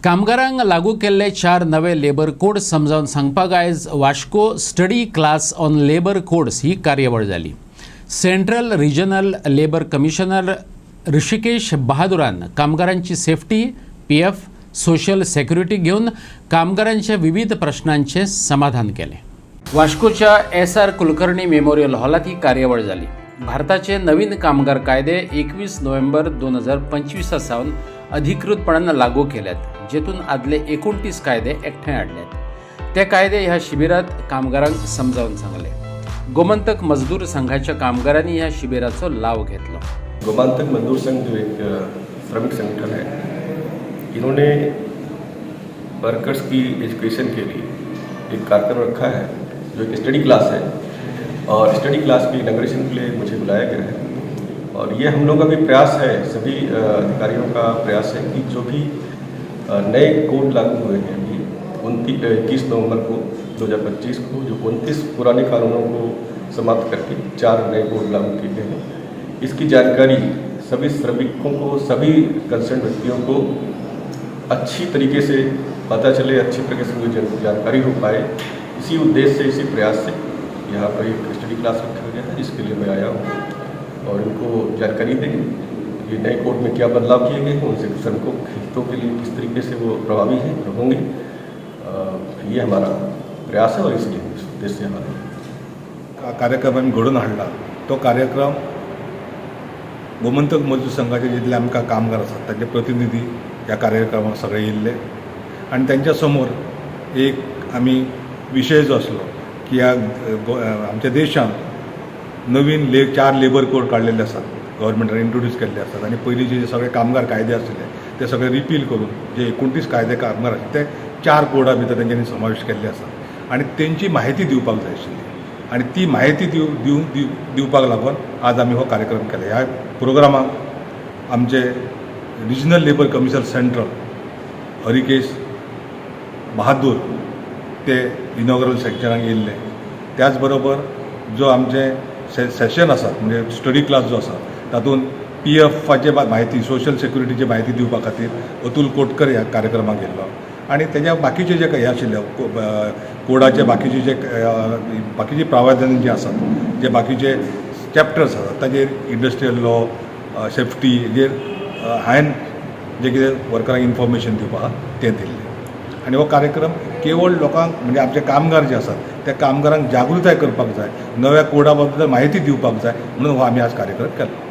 कामगारांक लागू केल्ले 4 नवे लेबर कोड समजावन सांगपाक आयज Vasco study class on labour codes ही कार्यावळ जाली। Central regional labour commissioner Rishikesh बहादुरान कामगारांची सेफ्टी, पीएफ, सोशल सेक्युरिटी घेऊन कामगारांच्या विविध प्रश्नांचे समाधान केले। वास्कोच्या एस.आर. कुलकर्णी मेमोरियल हॉलात ही कार्यावळ जाली। भारताचे नवीन कामगार कायदे 21 नोव्हेंबर 2025 सावन अधिकृतपणान लागू केल्यात, जेतून आदले 29 कायदे एकठांय हाडल्यात। ते कायदे ह्या शिबिरात कामगारांक समजावून सांगले। गोमंतक मजदूर संघाच्या कामगारांनी ह्या शिबिराचो लाभ घेतलो। गोमंतक मजदूर संघ जो एक श्रमिक संगठन है, इन्होंने वर्कर्स की एजुकेशन के लिए एक कार्यक्रम रखा है जो एक स्टडी क्लास है, और स्टडी क्लास की इनॉग्रेशन के लिए मुझे बुलाया गया है। और ये हम लोगों का भी प्रयास है, सभी अधिकारियों का प्रयास है कि जो भी नए कोड लागू हुए हैं अभी 21 नवंबर को 2025 को, जो 29 पुराने कानूनों को समाप्त करके 4 नए कोड लागू किए गए हैं, इसकी जानकारी सभी श्रमिकों को, सभी कंसर्न व्यक्तियों को अच्छी तरीके से पता चले, अच्छी तरीके से उन्हें जानकारी हो पाए। इसी उद्देश्य से, इसी प्रयास से यहाँ पर एक स्टडी क्लास रखा गया है, जिसके लिए मैं आया हूँ और इनको जानकारी देंगे ये नए कोड में क्या बदलाव किए गए हैं, उनसे श्रमिकों के हितों के लिए किस तरीके से वो प्रभावी हैं होंगे। ये हमारा प्रयास है और इसलिए इस उद्देश्य से हमारा कार्यक्रम आम्ही घडून हाडला। तो कार्यक्रम गोमंतक मजदूर संघाचे जितले आमकां कामगार आसात ताचे प्रतिनिधी ह्या कार्यक्रमाक सगळे येयल्ले, आनी त्यांच्या समोर एक आमी विशय जो आसलो की आमच्या देशात नवीन 4 लेबर कोड काढलेले आसात, गव्हर्मेंटान इंट्रोड्यूस केल्ले आसात, आणि पयलींचे जे सगळे कामगार कायदे आसले ते सगळे रिपील करून जे 29 कायदे कामगार आसात ते 4 कोडा भितर तेंच्यांनी समावेश केल्ले आसा, आणि तेंची माहिती दिवपाक जाय आशिल्ली, आणि ती माहिती दिवपाक लागून आज आमी हो कार्यक्रम केला। ह्या प्रोग्रामाक आमचे regional labour commissioner central Harikesh Bahadur ते इनॉग्रल सेक्शनाक येयल्ले। त्याच बरोबर जो आमचे सेशन आसात, म्हणजे स्टडी क्लास जो आसा, तातूंत पीएफाचे माहिती, सोशल सेक्युरिटीची माहिती दिवपा खातीर अतुल कोटकर ह्या कार्यक्रमाक येयल्लो, आणि तेज्या बाकीचे जे हे आशिल्ले कोडाचे बाकीचे प्रावधान जे आसात, जे बाकीचे चॅप्टर्स आसात, ताजेर इंडस्ट्रियल लॉ, सेफ्टी, हेजेर हांवें जे कितें वर्करांक इन्फॉर्मेशन दिवपाक तें दिल्लें। आणि हो कार्यक्रम केवळ लोकांक, म्हणजे आमचे कामगार जे आसात त्या कामगारांक जागृताय करपाक जाय, नव्या कोडा बद्दल माहिती दिवपाक जाय, म्हणून हो आमी आज कार्यक्रम केलो।